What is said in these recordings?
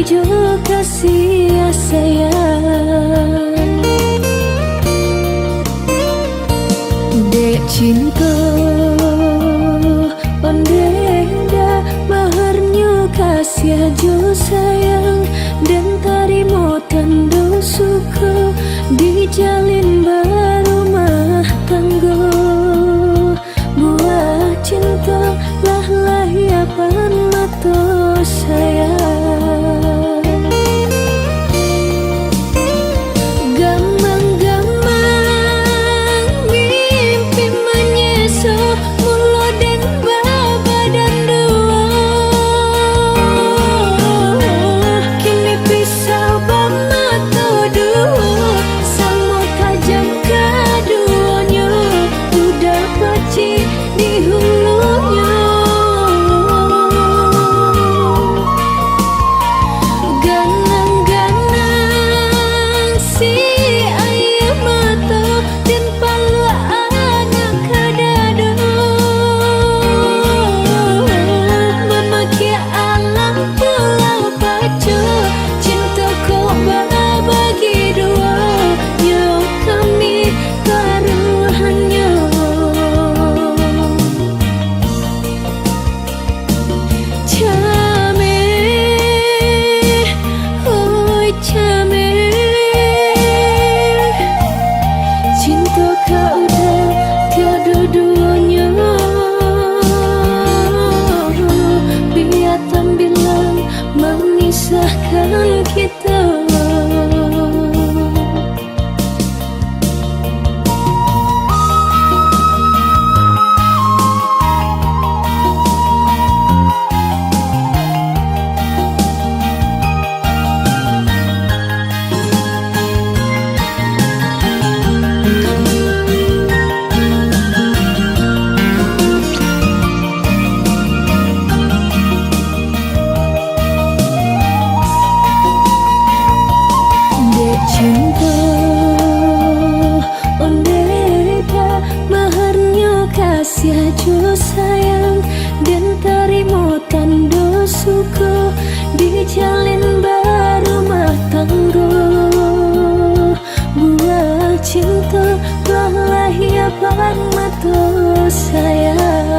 jo kasih sayang dek cinta ondenda maharnya kasih jo sayang dan tarimo tanda suka dijalin barumah tangga buah cinta lah lahiapan mata sayang memisahkan kita. Cinta ondeka maharnya kasih jo sayang dan tarimo tanda suka dijalin barumah tangga buah cinta lah lahiapan mata sayang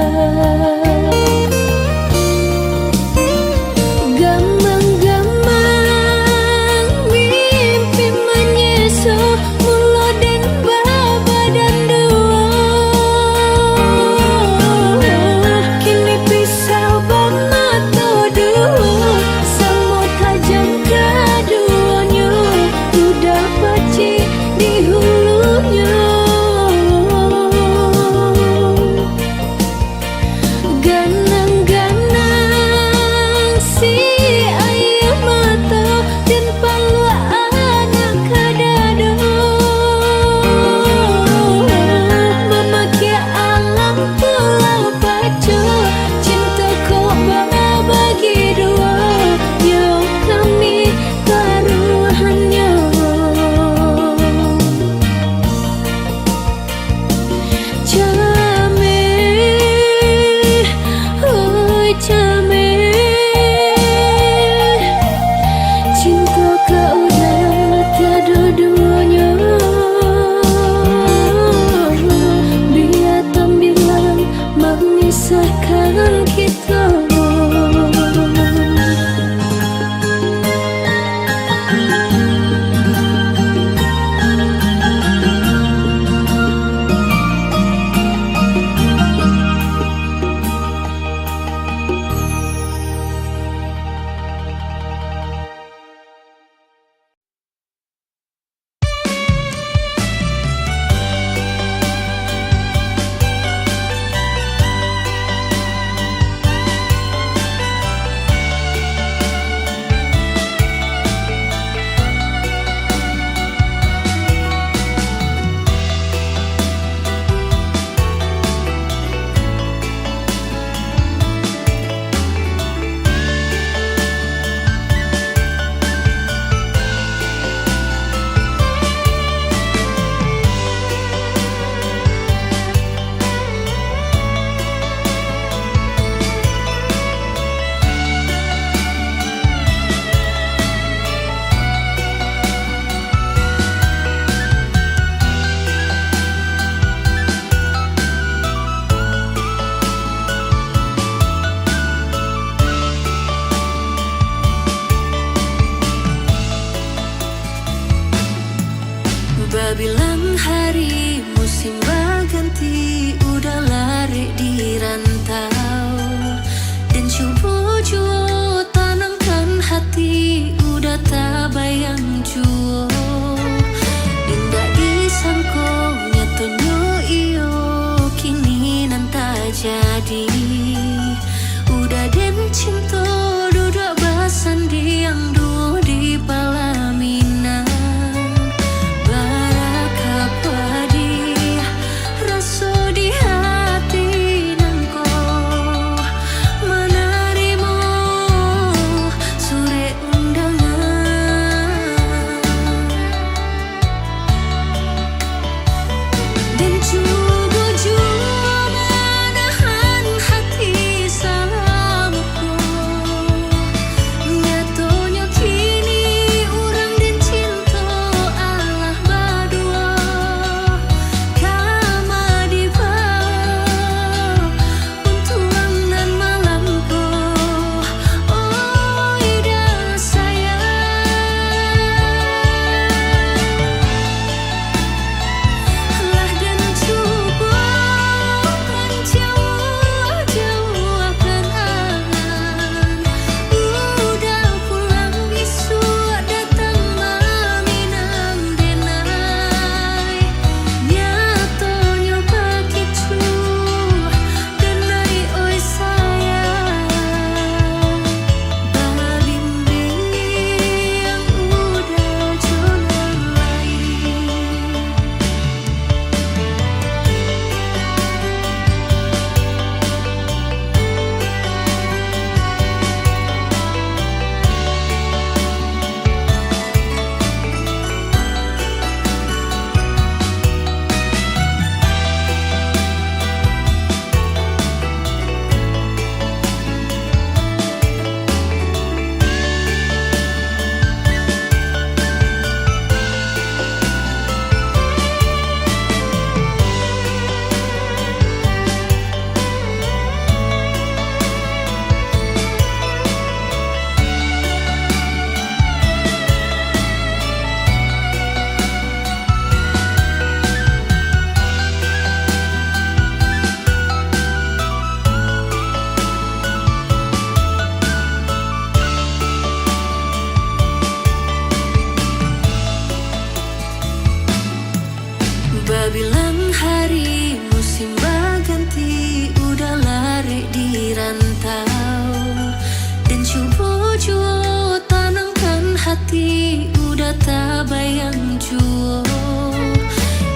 tak bayang juo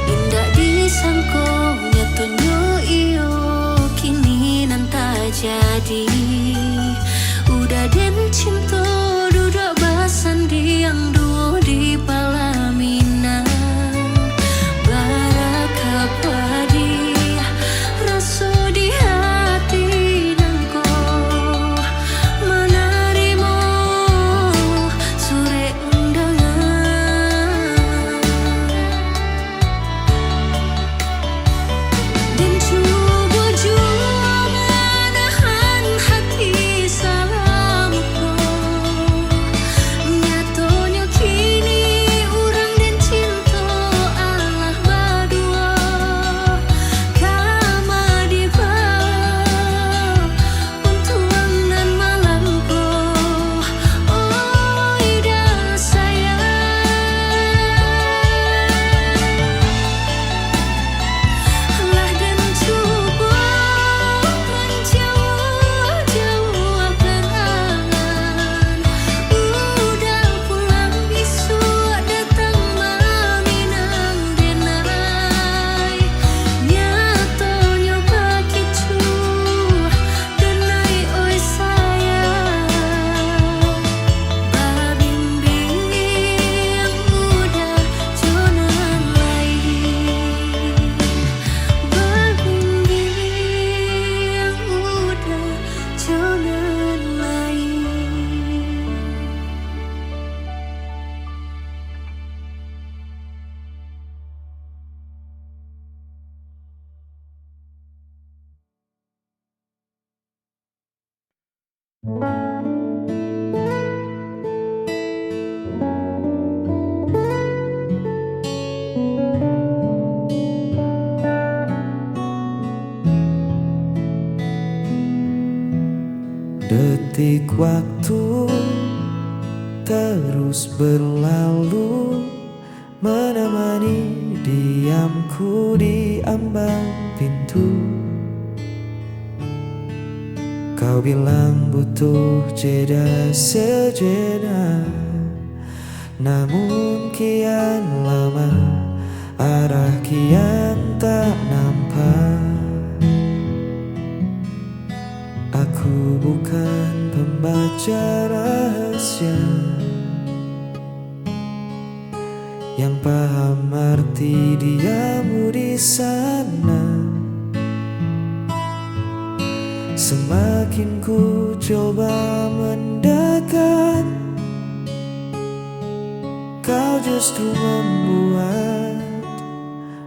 indah disangko nyatonyo iyo kini nan tak jadi udah den cinta duduk basan diang duo di Palaminan baraka padi raso di hati nangko menerima sore undangan dan coba jua menahan hati salamuku nyatonya kini urang dan cinta Allah berdua kama di bawah untuang dan malamku oh ida sayang lah dan coba menjauh-jauh kenangan udah pulang bisu datang maminang denai nyatonya begitu denai oi sayang babimbing udah jonan lain babimbing udah jonan lain. Detik waktu terus berlalu menemani diamku di ambang pintu. Kau bilang butuh jeda sejenak, namun kian lama arah kian tak nampak. Aku bukan pembaca rahasia yang paham arti diamu di sana. Semakin ku coba mendekat, kau justru membuat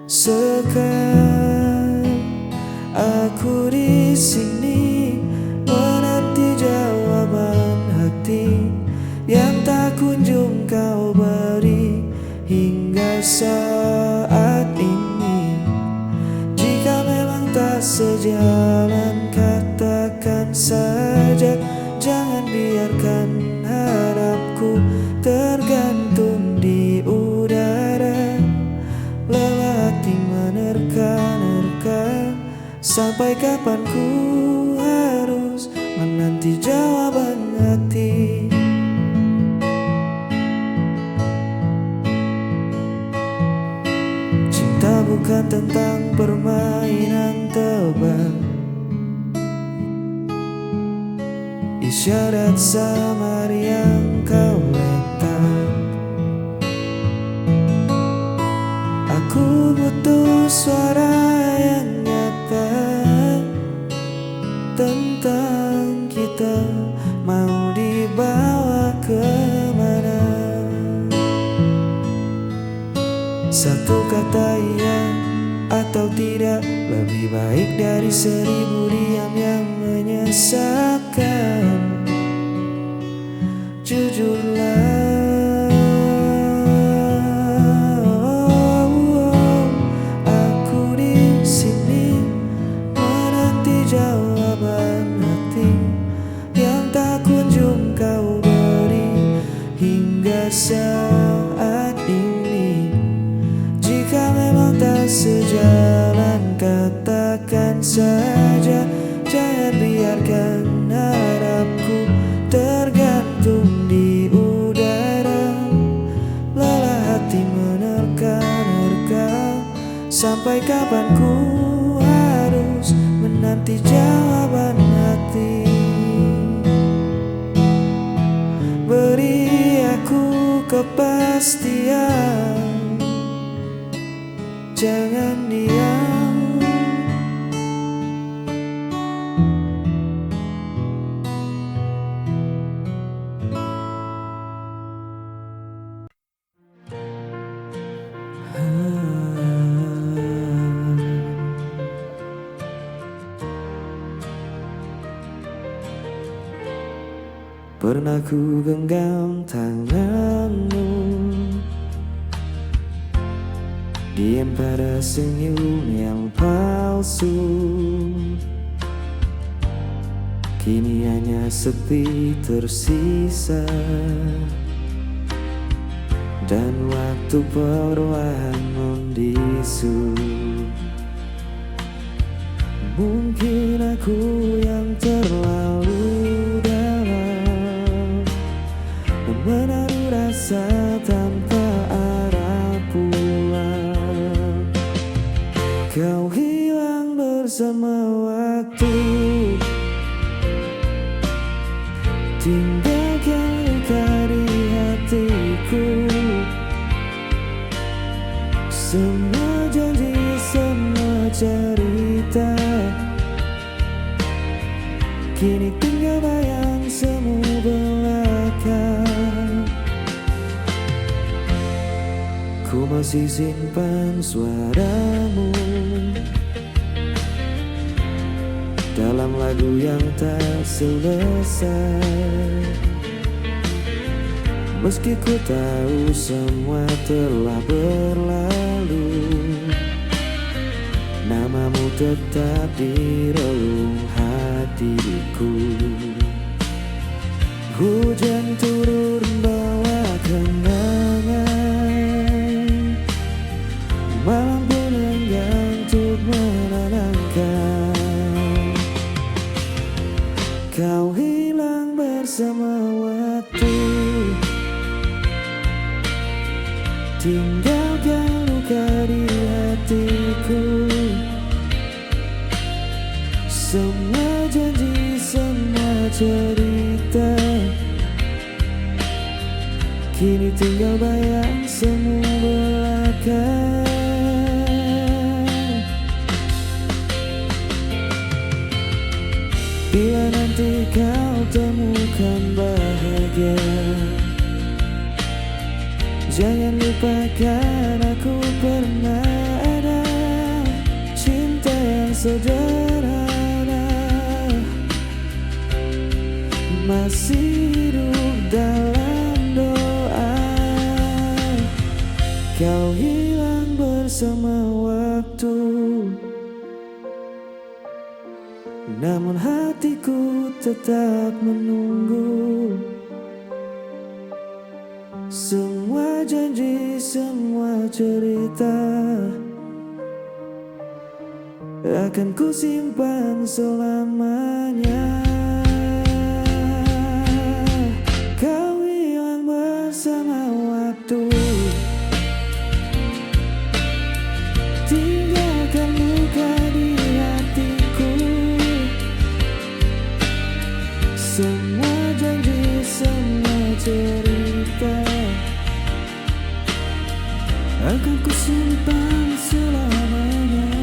segan. Aku di sini menanti jawaban hati yang tak kunjung kau beri hingga saat ini. Jika memang tak sejalan, katakan saja, jangan biarkan harapku tergantung di udara. Lelah hati menerka-nerka, sampai kapan ku harus menanti jawaban hati. Cinta bukan tentang permainan tebak, isyarat samar yang kau letak. Aku butuh suara yang nyata tentang kita, mau dibawa kemana. Satu kata iya atau tidak lebih baik dari 1000 diam yang menyesatkan. Jujurlah, aku di sini menanti jawaban hati yang tak kunjung kau beri hingga saat ini. Jika memang tak sejalan, katakan saja, jangan biarkan harapku tergantung di udara. Lelah kepastian, jangan diam. Pernah ku genggam tanganmu, diam pada senyum yang palsu. Kini hanya sepi tersisa, dan waktu perlahan membisu. Mungkin aku yang terlalu dalam menaruh rasa tanpa arah pulang. Kau hilang bersama waktu, tinggalkan luka di hatiku. Semua janji, semua cerita, kini tinggal bayang semu belaka. Ku masih simpan suaramu dalam lagu yang tak selesai. Meski ku tahu semua telah berlalu, namamu tetap di relung hatiku. Hujan turun bawa kenangan, malam pun enggan untuk menenangkan. Kau hilang bersama waktu, tinggalkan luka di hatiku. Semua janji, semua cerita, kini tinggal bayang semu belaka. Bila nanti kau temukan bahagia, jangan lupakan aku pernah ada. Cinta yang sederhana masih hidup dalam doa. Kau hilang bersama waktu, namun hatiku tetap menunggu. Semua janji, semua cerita akan ku simpan selamanya. Kau hilang bersama waktu, tinggalkan luka di hatiku. Semua janji, semua cerita akan ku simpan selamanya.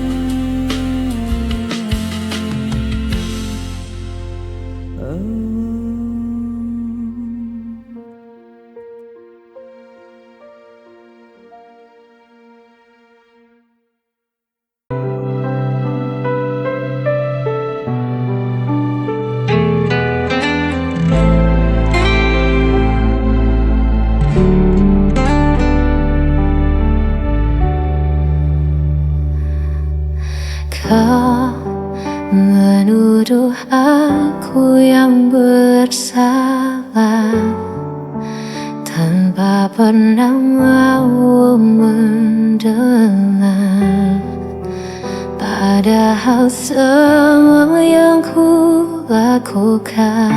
Kau menuduh aku yang bersalah tanpa pernah mau mendengar. Padahal semua yang ku lakukan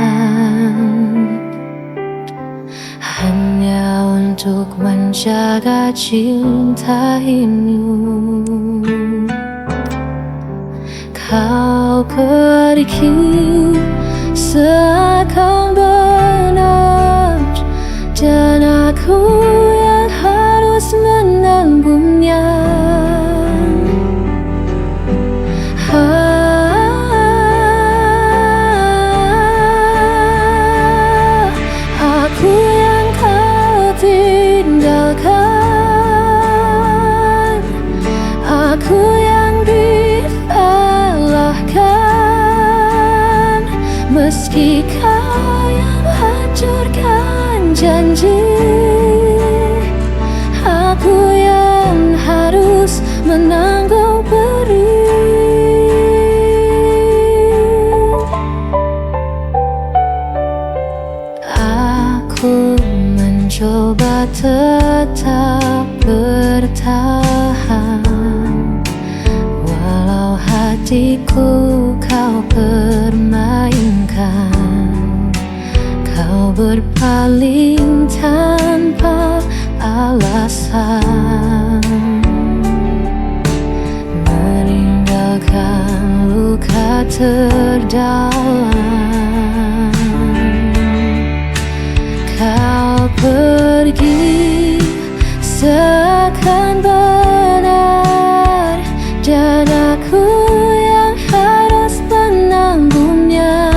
hanya untuk menjaga cinta ini. Kau pergi seakan benar, dan aku meski kau yang hancurkan janji. Aku yang harus menanggung perih. Aku mencoba tetap bertahan, walau hatiku kau permainkan. Kau berpaling tanpa alasan, meninggalkan luka terdalam. Kau pergi seakan benar, dan aku yang harus menanggungnya.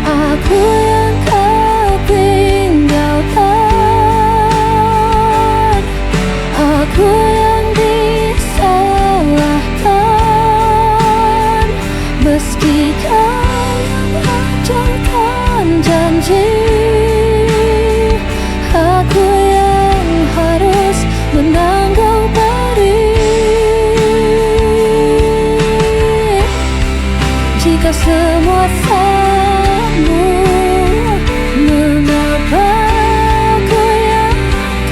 Aku yang kau tinggalkan, aku yang disalahkan, meski kau yang hancurkan janji. Aku yang harus menanggung perih. Jika semua salahmu, mengapa aku yang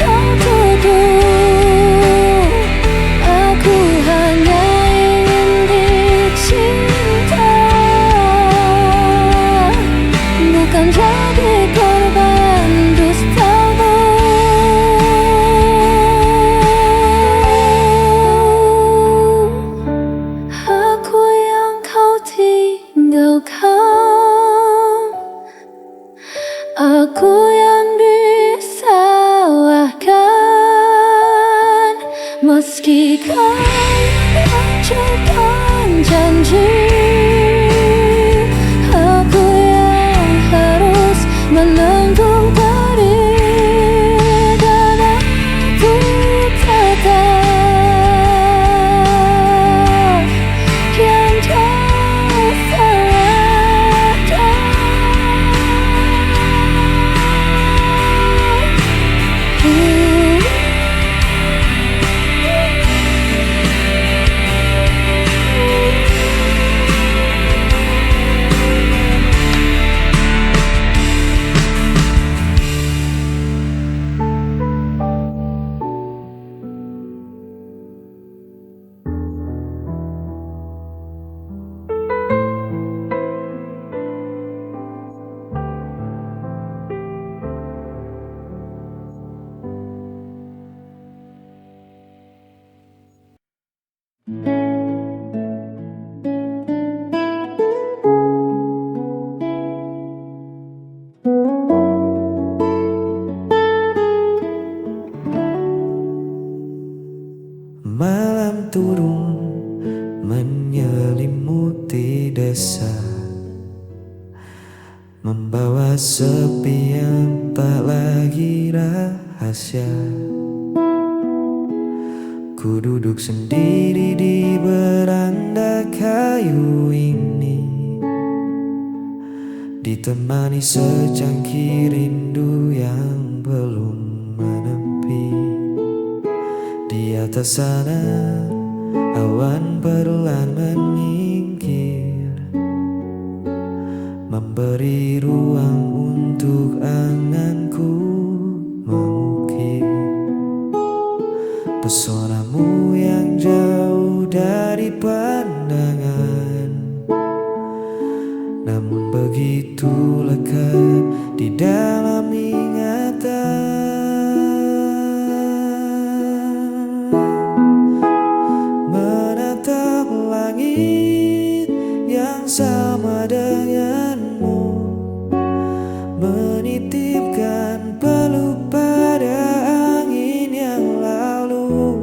kau tuduh? Aku hanya ingin dicinta, bukan jadi korban dustamu. Aku yang kau tinggalkan, aku yang disalahkan, meski kau yang hancurkan janji. Aku yang harus menanggung perih, dan aku tetap yang tersalahkan. Malam turun menyelimuti desa, membawa sepi yang tak lagi rahasia. Ku duduk sendiri di beranda kayu ini, ditemani secangkir rindu yang belum menepi. Di atas sana awan perlahan menyingkir, memberi ruang untuk anganku mengukir pesonamu yang jauh dari pandangan, namun begitu lekat di dalam ingatan. Menatap langit yang sama denganmu, menitipkan peluk pada angin yang lalu.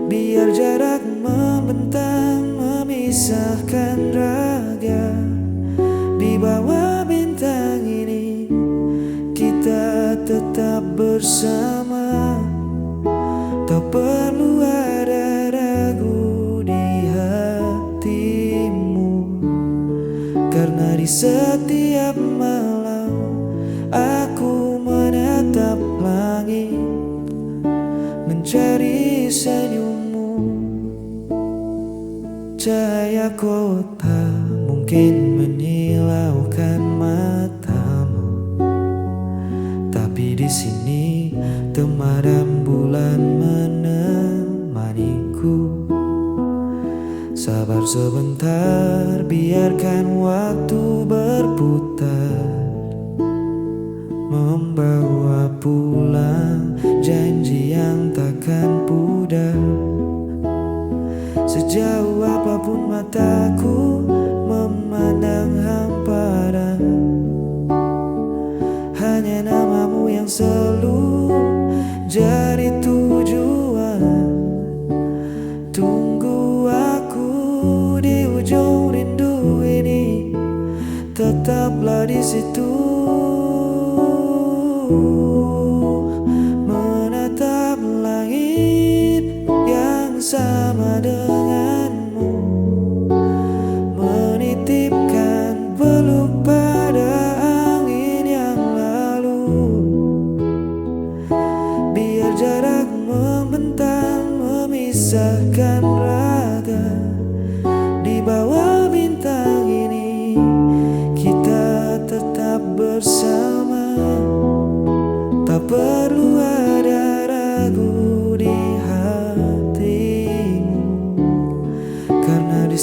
Biar jarak membentang memisahkan raga, di bawah bintang ini kita tetap bersama. di setiap malam aku menatap langit, mencari senyummu. Cahaya kota mungkin menyilaukan matamu, tapi di sini temaram bulan menemaniku. Sabar sebentar, biarkan waktu berputar, membawa pulang janji yang takkan pudar. Sejauh apapun mataku memandang hamparan, hanya namamu yang selalu jadi tujuan. Tunggu aku di ujung rindu ini, tetaplah di situ, menatap langit yang sama denganmu, menitipkan peluk pada angin yang lalu. Biar jarak membentang memisahkan raga, di bawah bintang ini kita tetap bersama. Tak perlu ada ragu di hatimu, karena di